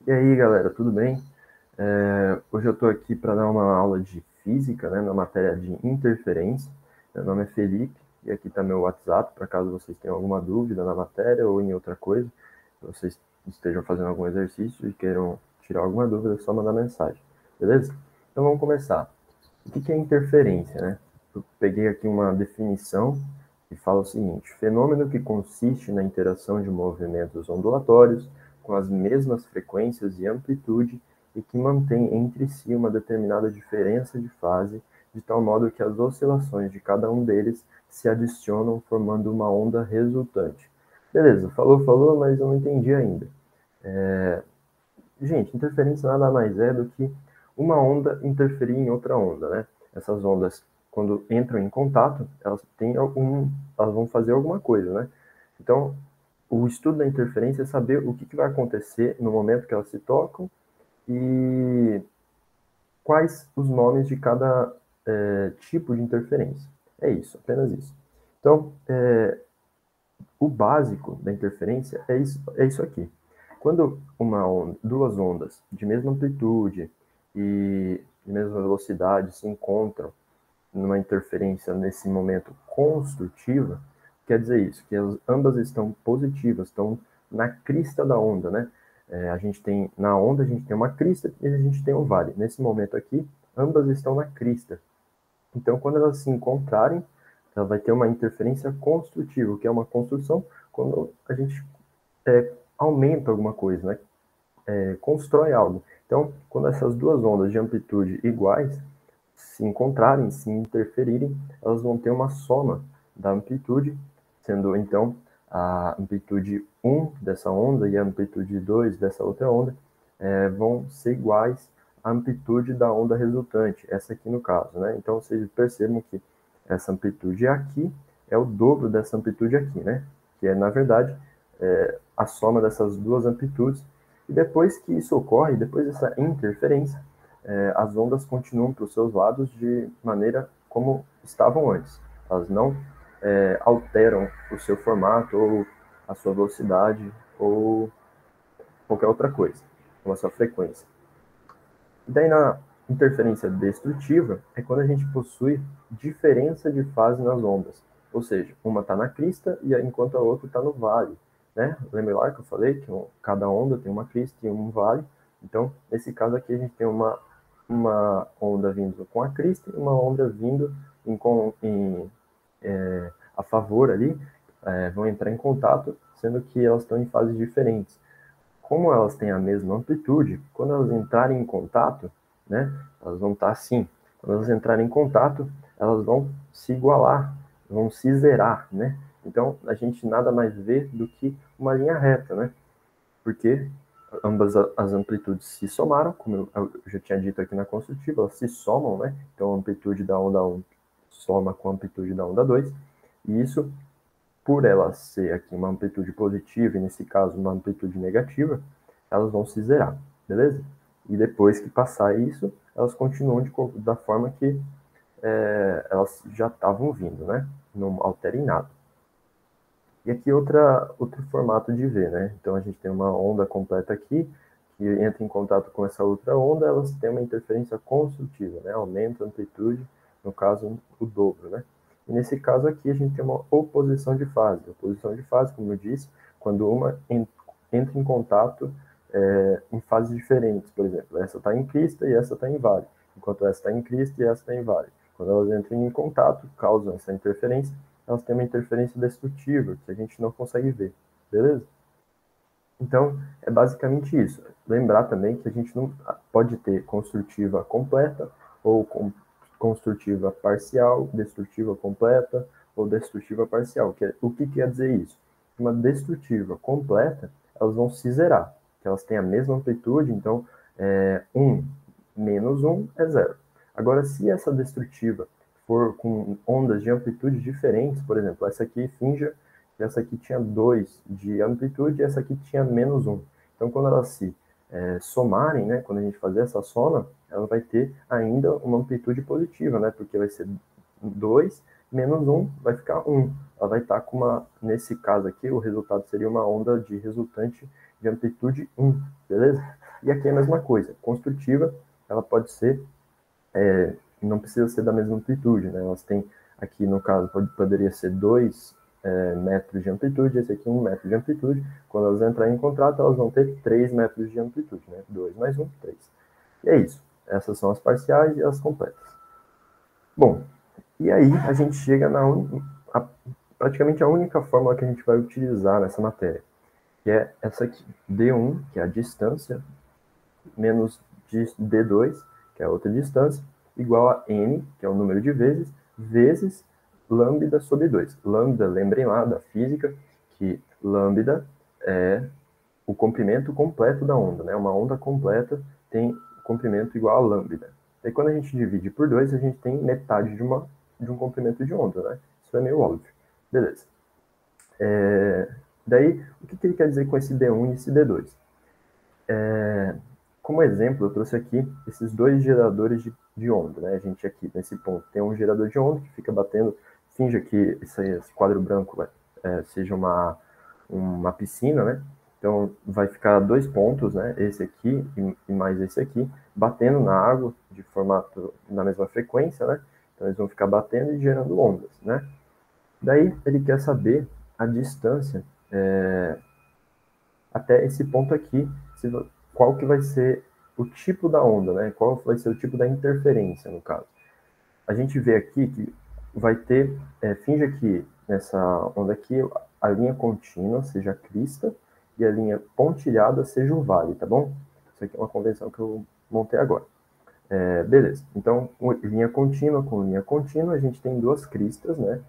E aí, galera, tudo bem? Hoje eu estou aqui para dar uma aula de física, né, na matéria de interferência. Meu nome é Felipe e aqui está meu WhatsApp, para caso vocês tenham alguma dúvida na matéria ou em outra coisa, vocês estejam fazendo algum exercício e queiram tirar alguma dúvida, é só mandar mensagem, beleza? Então vamos começar. O que é interferência, né? Eu peguei aqui uma definição que fala o seguinte: fenômeno que consiste na interação de movimentos ondulatórios com as mesmas frequências e amplitude e que mantém entre si uma determinada diferença de fase, de tal modo que as oscilações de cada um deles se adicionam formando uma onda resultante. Beleza, falou, mas eu não entendi ainda. Gente, interferência nada mais é do que uma onda interferir em outra onda, né? Essas ondas, quando entram em contato, elas vão fazer alguma coisa, né? Então, o estudo da interferência é saber o que vai acontecer no momento que elas se tocam e quais os nomes de cada tipo de interferência. É isso, apenas isso. Então, o básico da interferência é isso aqui. Quando duas ondas de mesma amplitude e de mesma velocidade se encontram numa interferência nesse momento construtiva, quer dizer isso, que ambas estão positivas, estão na crista da onda, né? Na onda a gente tem uma crista e a gente tem um vale. Nesse momento aqui, ambas estão na crista. Então, quando elas se encontrarem, ela vai ter uma interferência construtiva, que é uma construção quando a gente aumenta alguma coisa, né? Constrói algo. Então, quando essas duas ondas de amplitude iguais se encontrarem, se interferirem, elas vão ter uma soma da amplitude, sendo então a amplitude 1 dessa onda e a amplitude 2 dessa outra onda vão ser iguais à amplitude da onda resultante, essa aqui no caso, né? Então vocês percebam que essa amplitude aqui é o dobro dessa amplitude aqui, né? Que é, na verdade, a soma dessas duas amplitudes. E depois que isso ocorre, depois dessa interferência, as ondas continuam para os seus lados de maneira como estavam antes. Elas não alteram o seu formato ou a sua velocidade ou qualquer outra coisa, ou a sua frequência. E daí na interferência destrutiva é quando a gente possui diferença de fase nas ondas. Ou seja, uma está na crista e enquanto a outra está no vale. Né? Lembra lá que eu falei que cada onda tem uma crista e um vale? Então, nesse caso aqui, a gente tem uma onda vindo com a crista e uma onda vindo a favor ali, vão entrar em contato, sendo que elas estão em fases diferentes. Como elas têm a mesma amplitude, quando elas entrarem em contato, né, elas vão estar assim. Quando elas entrarem em contato, elas vão se igualar, vão se zerar, né? Então, a gente nada mais vê do que uma linha reta, né? Porque ambas as amplitudes se somaram, como eu já tinha dito aqui na construtiva, elas se somam, né? Então, a amplitude da onda 1 soma com a amplitude da onda 2, e isso, por ela ser aqui uma amplitude positiva, e nesse caso uma amplitude negativa, elas vão se zerar, beleza? E depois que passar isso, elas continuam da forma que elas já estavam vindo, né? Não altera em nada. E aqui outro formato de V, né? Então a gente tem uma onda completa aqui, que entra em contato com essa outra onda, elas têm uma interferência construtiva, né? Aumenta a amplitude, no caso, o dobro, né? E nesse caso aqui a gente tem uma oposição de fase. Oposição de fase, como eu disse, quando uma entra em contato em fases diferentes, por exemplo, essa está em crista e essa está em vale, enquanto essa está em crista e essa está em vale. Quando elas entram em contato, causam essa interferência, elas têm uma interferência destrutiva, que a gente não consegue ver, beleza? Então, é basicamente isso. Lembrar também que a gente não pode ter construtiva completa ou construtiva parcial, destrutiva completa ou destrutiva parcial. O que quer dizer isso? Uma destrutiva completa, elas vão se zerar, que elas têm a mesma amplitude, então 1 menos 1 é zero. Agora, se essa destrutiva for com ondas de amplitude diferentes, por exemplo, essa aqui finja que essa aqui tinha 2 de amplitude e essa aqui tinha menos 1. Então, quando elas se somarem, né, quando a gente fazer essa soma, ela vai ter ainda uma amplitude positiva, né, porque vai ser 2 menos 1 vai ficar 1. Ela vai estar com nesse caso aqui, o resultado seria uma onda de resultante de amplitude 1, beleza? E aqui é a mesma coisa, construtiva, ela pode ser, não precisa ser da mesma amplitude, né? Elas têm, aqui no caso, poderia ser 2 metros de amplitude, esse aqui 1 metro de amplitude. Quando elas entrarem em contrato, elas vão ter 3 metros de amplitude, né? 2 mais 1, 3. E é isso. Essas são as parciais e as completas. Bom, e aí a gente chega praticamente a única fórmula que a gente vai utilizar nessa matéria, que é essa aqui, D1, que é a distância, menos D2, que é a outra distância, igual a N, que é o número de vezes, vezes lambda sobre 2. Lambda, lembrem lá da física, que lambda é o comprimento completo da onda, né? Uma onda completa tem comprimento igual a lambda. E quando a gente divide por 2, a gente tem metade de um comprimento de onda, né? Isso é meio óbvio. Beleza. Daí, o que ele quer dizer com esse D1 e esse D2? Como exemplo, eu trouxe aqui esses dois geradores de onda, né? A gente aqui, nesse ponto, tem um gerador de onda que fica batendo, finja que esse quadro branco seja uma piscina, né? Então, vai ficar 2 pontos, né? Esse aqui e mais esse aqui, batendo na água de formato, na mesma frequência, né? Então, eles vão ficar batendo e gerando ondas, né? Daí, ele quer saber a distância até esse ponto aqui, qual que vai ser o tipo da onda, né? Qual vai ser o tipo da interferência, no caso. A gente vê aqui que vai ter, finja que nessa onda aqui, a linha contínua seja a crista e a linha pontilhada seja o vale, tá bom? Isso aqui é uma convenção que eu montei agora. Beleza, então, linha contínua com linha contínua, a gente tem duas cristas, né?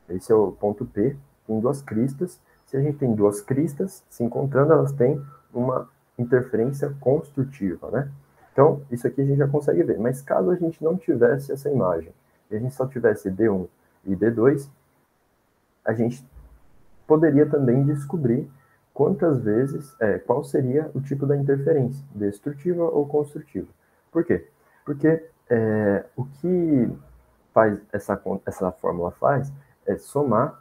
Esse é o ponto P, tem duas cristas. Se a gente tem duas cristas se encontrando, elas têm uma interferência construtiva, né? Então, isso aqui a gente já consegue ver. Mas caso a gente não tivesse essa imagem, e a gente só tivesse D1 e D2, a gente poderia também descobrir quantas vezes, qual seria o tipo da interferência, destrutiva ou construtiva. Por quê? Porque o que faz essa fórmula faz é somar,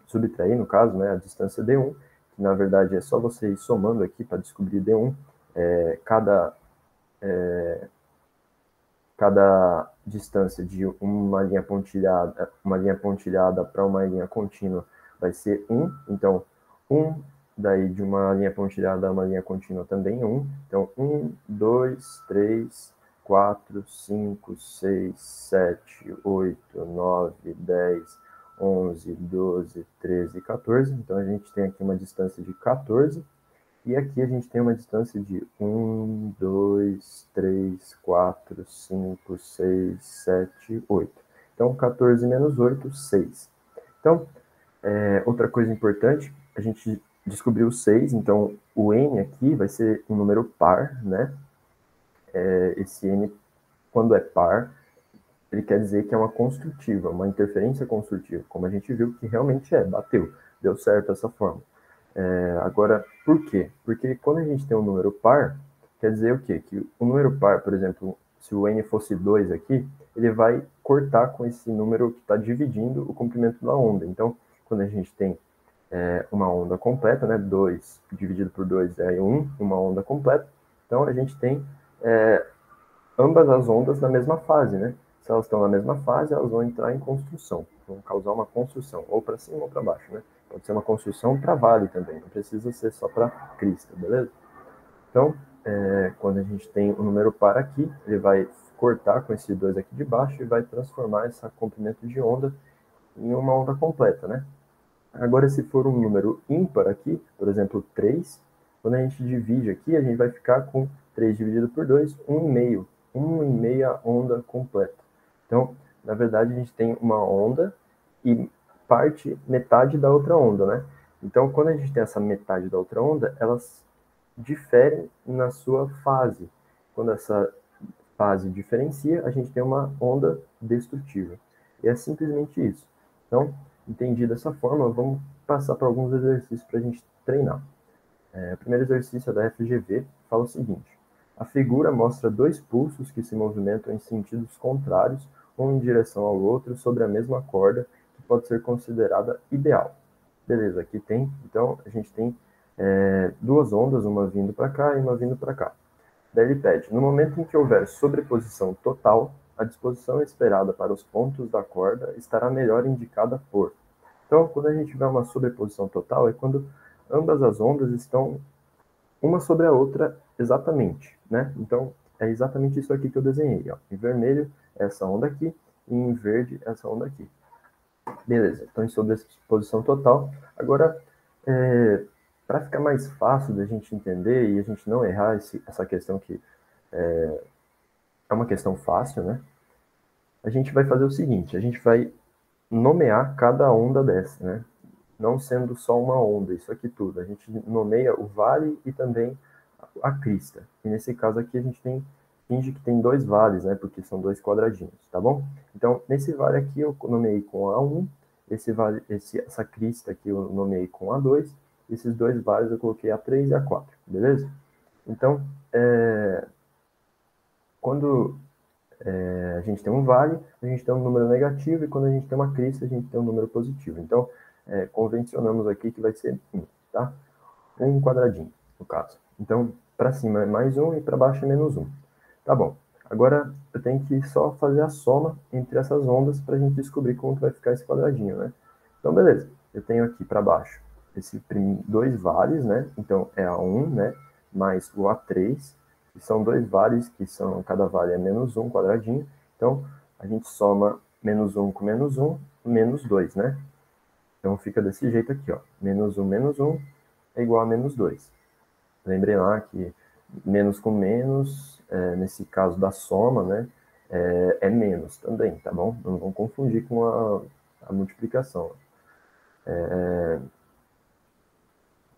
subtrair, no caso, né, a distância D1, que na verdade é só você ir somando aqui para descobrir D1, cada distância de uma linha pontilhada para uma linha contínua vai ser 1, então 1 daí de uma linha pontilhada a uma linha contínua também 1, então 1, 2, 3, 4, 5, 6, 7, 8, 9, 10, 11, 12, 13, 14, então a gente tem aqui uma distância de 14, e aqui a gente tem uma distância de 1, 2, 3, 4, 5, 6, 7, 8. Então, 14 menos 8, 6. Então, outra coisa importante, a gente descobriu 6, então o n aqui vai ser um número par, né? Esse n, quando é par, ele quer dizer que é uma construtiva, uma interferência construtiva, como a gente viu que realmente bateu, deu certo essa forma. Agora, por quê? Porque quando a gente tem um número par, quer dizer o quê? Que o número par, por exemplo, se o n fosse 2 aqui, ele vai cortar com esse número que está dividindo o comprimento da onda. Então, quando a gente tem uma onda completa, né, 2 dividido por 2 é 1, uma onda completa, então a gente tem ambas as ondas na mesma fase, né? Se elas estão na mesma fase, elas vão entrar em construção, vão causar uma construção, ou para cima ou para baixo, né? Pode ser uma construção para vale também, não precisa ser só para crista, beleza? Então, quando a gente tem o número par aqui, ele vai cortar com esse 2 aqui de baixo e vai transformar esse comprimento de onda em uma onda completa, né? Agora, se for um número ímpar aqui, por exemplo, 3, quando a gente divide aqui, a gente vai ficar com 3 dividido por 2, 1,5. 1,5 onda completa. Então, na verdade, a gente tem uma onda e metade da outra onda, né? Então, quando a gente tem essa metade da outra onda, elas diferem na sua fase. Quando essa fase diferencia, a gente tem uma onda destrutiva. E é simplesmente isso. Então, entendido dessa forma, vamos passar para alguns exercícios para a gente treinar. O primeiro exercício é da FGV, fala o seguinte: a figura mostra dois pulsos que se movimentam em sentidos contrários, um em direção ao outro, sobre a mesma corda, que pode ser considerada ideal. Beleza, aqui tem, então, a gente tem duas ondas, uma vindo para cá e uma vindo para cá. Daí ele pede, no momento em que houver sobreposição total, a disposição esperada para os pontos da corda estará melhor indicada por. Então, quando a gente vê uma sobreposição total, é quando ambas as ondas estão uma sobre a outra exatamente, né? Então, é exatamente isso aqui que eu desenhei, ó. Em vermelho, essa onda aqui, e em verde, essa onda aqui. Beleza, então em sobreposição total. Agora, para ficar mais fácil da gente entender e a gente não errar essa questão que é uma questão fácil, né? A gente vai fazer o seguinte, a gente vai nomear cada onda dessa, né? Não sendo só uma onda, isso aqui tudo. A gente nomeia o vale e também a crista. E nesse caso aqui a gente finge que tem dois vales, né? Porque são dois quadradinhos, tá bom? Então, nesse vale aqui eu nomeei com A1, essa crista aqui eu nomeei com A2, esses dois vales eu coloquei A3 e A4, beleza? Então, quando a gente tem um vale, a gente tem um número negativo, e quando a gente tem uma crista, a gente tem um número positivo. Então, convencionamos aqui que vai ser 1, tá? Um quadradinho, no caso. Então, para cima é mais 1 e para baixo é menos 1. Tá bom. Agora, eu tenho que só fazer a soma entre essas ondas para a gente descobrir como que vai ficar esse quadradinho, né? Então, beleza. Eu tenho aqui para baixo dois vales, né? Então, é A1, né? Mais o A3, que são dois vales, cada vale é menos 1 quadradinho. Então, a gente soma menos 1 com menos 2, né? Então, fica desse jeito aqui, ó. Menos 1 é igual a menos 2. Lembrem lá que menos com menos, nesse caso da soma, né, é menos também, tá bom? Não vão confundir com a multiplicação.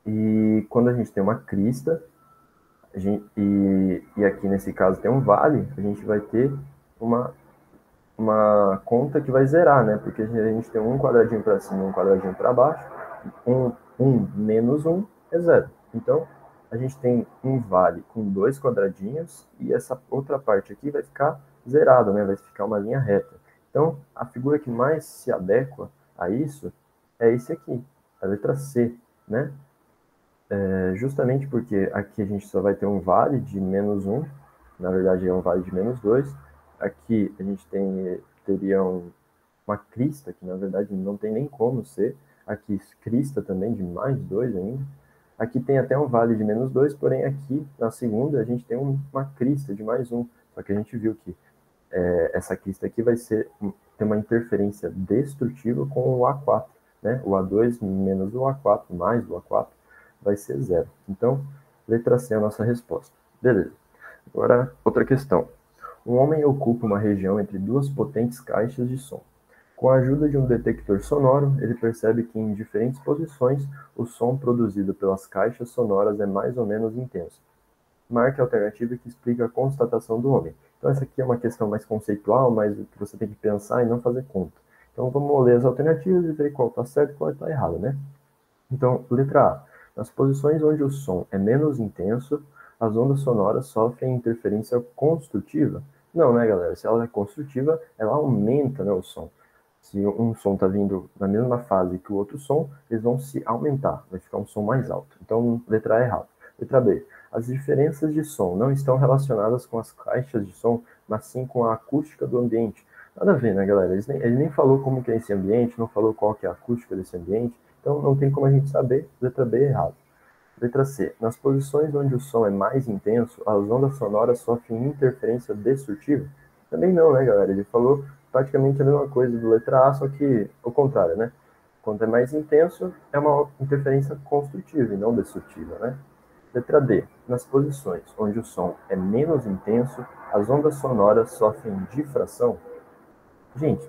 E quando a gente tem uma crista, e aqui nesse caso tem um vale, a gente vai ter uma conta que vai zerar, né? Porque a gente tem um quadradinho para cima e um quadradinho para baixo. 1 menos 1 é zero. Então, a gente tem um vale com dois quadradinhos e essa outra parte aqui vai ficar zerada, né? Vai ficar uma linha reta. Então, a figura que mais se adequa a isso é esse aqui, a letra C, né? Justamente porque aqui a gente só vai ter um vale de menos 1, na verdade é um vale de menos 2. Aqui a gente teria uma crista, que na verdade não tem nem como ser. Aqui crista também de mais 2 ainda. Aqui tem até um vale de menos 2, porém aqui na segunda a gente tem uma crista de mais 1. Só que a gente viu que essa crista aqui vai ter uma interferência destrutiva com o A4. Né? O A2 menos o A4 mais o A4 vai ser zero. Então, letra C é a nossa resposta. Beleza. Agora, outra questão. Um homem ocupa uma região entre duas potentes caixas de som. Com a ajuda de um detector sonoro, ele percebe que em diferentes posições o som produzido pelas caixas sonoras é mais ou menos intenso. Marque a alternativa que explica a constatação do homem. Então essa aqui é uma questão mais conceitual, mas que você tem que pensar e não fazer conta. Então vamos ler as alternativas e ver qual está certo e qual está errado, né? Então, letra A. Nas posições onde o som é menos intenso, as ondas sonoras sofrem interferência construtiva. Não, né, galera? Se ela é construtiva, ela aumenta, né, o som. Se um som está vindo na mesma fase que o outro som, eles vão se aumentar, vai ficar um som mais alto. Então, letra A é errado. Letra B. As diferenças de som não estão relacionadas com as caixas de som, mas sim com a acústica do ambiente. Nada a ver, né, galera? Ele nem falou como que é esse ambiente, não falou qual que é a acústica desse ambiente, então não tem como a gente saber. Letra B é errado. Letra C. Nas posições onde o som é mais intenso, as ondas sonoras sofrem interferência destrutiva? Também não, né, galera? Ele falou praticamente a mesma coisa do letra A, só que o contrário, né? Quanto é mais intenso, é uma interferência construtiva e não destrutiva, né? Letra D. Nas posições onde o som é menos intenso, as ondas sonoras sofrem difração? Gente,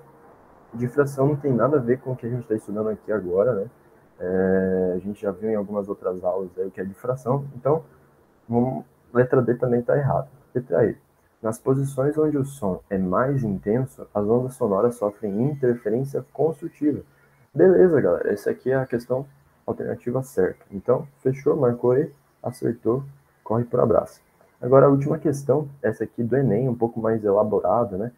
difração não tem nada a ver com o que a gente está estudando aqui agora, né? A gente já viu em algumas outras aulas aí o que é difração, então letra D também está errada. Letra E. Nas posições onde o som é mais intenso, as ondas sonoras sofrem interferência construtiva. Beleza, galera. Essa aqui é a questão alternativa certa. Então, fechou, marcou E, acertou, corre para o abraço. Agora, a última questão, essa aqui do Enem, um pouco mais elaborada, né?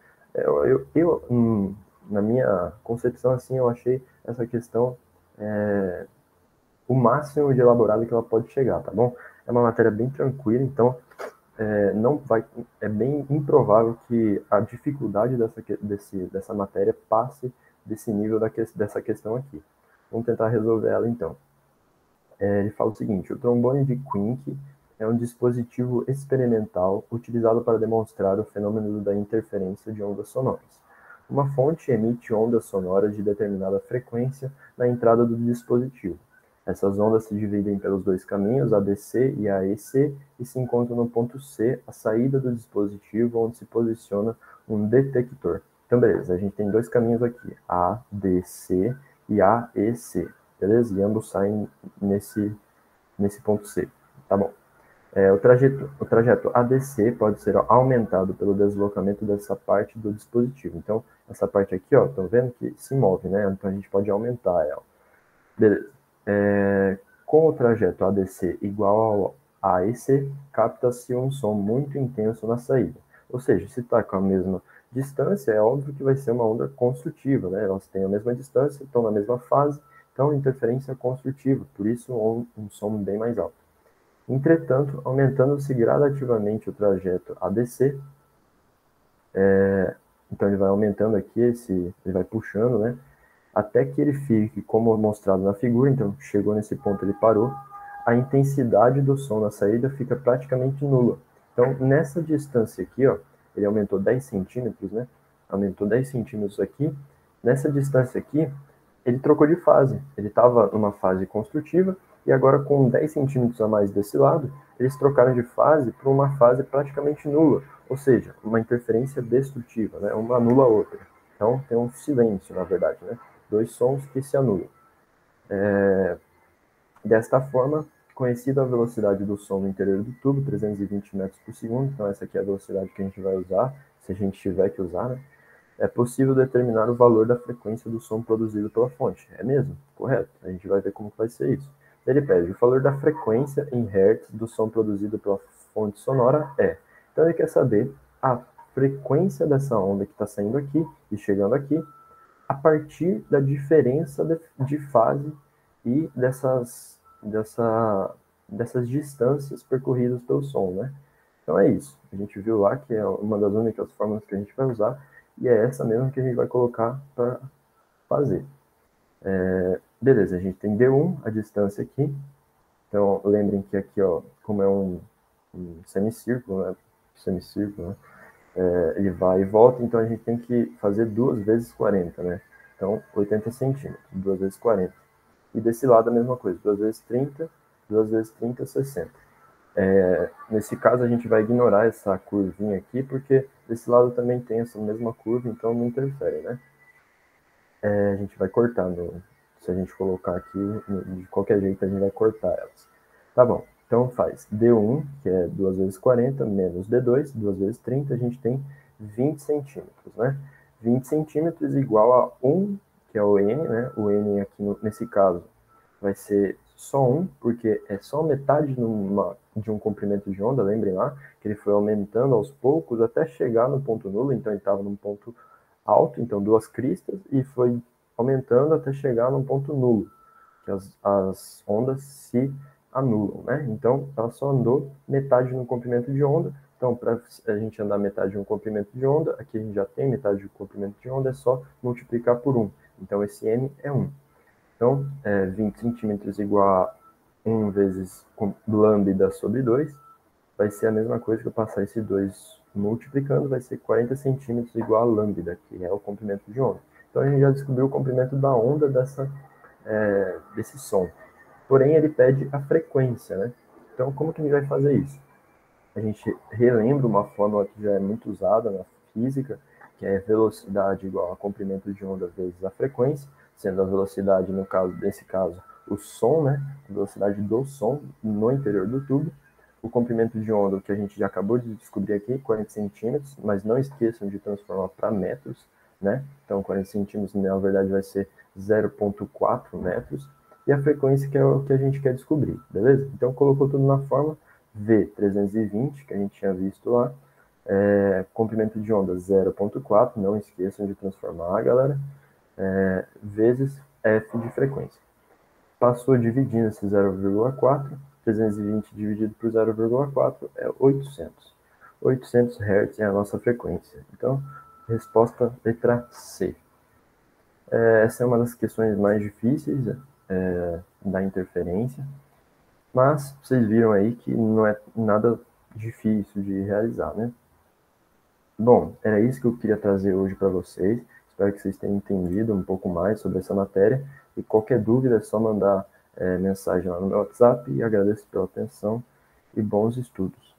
Na minha concepção, assim, eu achei essa questão o máximo de elaborado que ela pode chegar, tá bom? É uma matéria bem tranquila, então não vai, é bem improvável que a dificuldade dessa matéria passe desse nível dessa questão aqui. Vamos tentar resolver ela então. Ele fala o seguinte: o trombone de Quink é um dispositivo experimental utilizado para demonstrar o fenômeno da interferência de ondas sonoras. Uma fonte emite ondas sonoras de determinada frequência na entrada do dispositivo. Essas ondas se dividem pelos dois caminhos, ADC e AEC, e se encontram no ponto C, a saída do dispositivo, onde se posiciona um detector. Então, beleza, a gente tem dois caminhos aqui, ADC e AEC, beleza? E ambos saem nesse ponto C, tá bom. O trajeto ADC pode ser aumentado pelo deslocamento dessa parte do dispositivo. Então, essa parte aqui, ó, estão vendo que se move, né? Então, a gente pode aumentar ela. Beleza. Com o trajeto ADC igual ao AEC, capta-se um som muito intenso na saída. Ou seja, se está com a mesma distância, é óbvio que vai ser uma onda construtiva, né? Elas têm a mesma distância, estão na mesma fase, então interferência construtiva, por isso um som bem mais alto. Entretanto, aumentando-se gradativamente o trajeto ADC, então ele vai aumentando aqui, ele vai puxando, né? Até que ele fique, como mostrado na figura, então chegou nesse ponto, ele parou, a intensidade do som na saída fica praticamente nula. Então, nessa distância aqui, ó, ele aumentou 10 centímetros, né? Aumentou 10 centímetros aqui. Nessa distância aqui, ele trocou de fase. Ele estava numa fase construtiva e agora com 10 centímetros a mais desse lado, eles trocaram de fase para uma fase praticamente nula, ou seja, uma interferência destrutiva, né? Uma anula a outra. Então tem um silêncio, na verdade, né? Dois sons que se anulam. Desta forma, conhecida a velocidade do som no interior do tubo, 320 metros por segundo, então essa aqui é a velocidade que a gente vai usar, se a gente tiver que usar, né? É possível determinar o valor da frequência do som produzido pela fonte. É mesmo? Correto. A gente vai ver como vai ser isso. Ele pede o valor da frequência em hertz do som produzido pela fonte sonora é. Então ele quer saber a frequência dessa onda que está saindo aqui e chegando aqui a partir da diferença de fase e dessas distâncias percorridas pelo som, né? Então é isso. A gente viu lá que é uma das únicas fórmulas que a gente vai usar e é essa mesmo que a gente vai colocar para fazer. Beleza, a gente tem D1, a distância aqui. Então lembrem que aqui, ó, como é um semicírculo, né? Semicírculo, né? Ele vai e volta, então a gente tem que fazer 2 vezes 40, né? Então, 80 centímetros, 2 vezes 40. E desse lado a mesma coisa, 2 vezes 30, 2 vezes 30, 60. Nesse caso a gente vai ignorar essa curvinha aqui, porque desse lado também tem essa mesma curva, então não interfere, né? A gente vai cortar, se a gente colocar aqui, de qualquer jeito a gente vai cortar elas. Tá bom, então faz D1, que é 2 vezes 40, menos D2, 2 vezes 30, a gente tem 20 centímetros, né? 20 centímetros igual a 1, que é o N, né? O N aqui, nesse caso, vai ser só 1, porque é só metade de um comprimento de onda, lembrem lá, que ele foi aumentando aos poucos até chegar no ponto nulo, então ele estava num ponto alto, então 2 cristas, e foi aumentando até chegar num ponto nulo, que as ondas se anulam, né? Então, ela só andou metade no comprimento de onda, então para a gente andar metade de um comprimento de onda, aqui a gente já tem metade do comprimento de onda, é só multiplicar por 1. Então, esse n é 1. Então, 20 centímetros igual a 1 vezes lambda sobre 2, vai ser a mesma coisa que eu passar esse 2 multiplicando, vai ser 40 centímetros igual a lambda, que é o comprimento de onda. Então a gente já descobriu o comprimento da onda desse som. Porém, ele pede a frequência, né? Então, como que a gente vai fazer isso? A gente relembra uma fórmula que já é muito usada na física, que é velocidade igual a comprimento de onda vezes a frequência, sendo a velocidade, nesse caso, o som, né? A velocidade do som no interior do tubo. O comprimento de onda, que a gente já acabou de descobrir aqui, 40 centímetros, mas não esqueçam de transformar para metros, né? Então, 40 centímetros, na verdade, vai ser 0,4 metros. E a frequência, que é o que a gente quer descobrir, beleza? Então, colocou tudo na forma, V 320, que a gente tinha visto lá, comprimento de onda 0,4, não esqueçam de transformar, galera, vezes F de frequência. Passou dividindo esse 0,4, 320 dividido por 0,4 é 800. 800 Hz é a nossa frequência. Então, resposta letra C. Essa é uma das questões mais difíceis da interferência, mas vocês viram aí que não é nada difícil de realizar, né? Bom, era isso que eu queria trazer hoje para vocês. Espero que vocês tenham entendido um pouco mais sobre essa matéria. E qualquer dúvida é só mandar mensagem lá no meu WhatsApp. E agradeço pela atenção e bons estudos.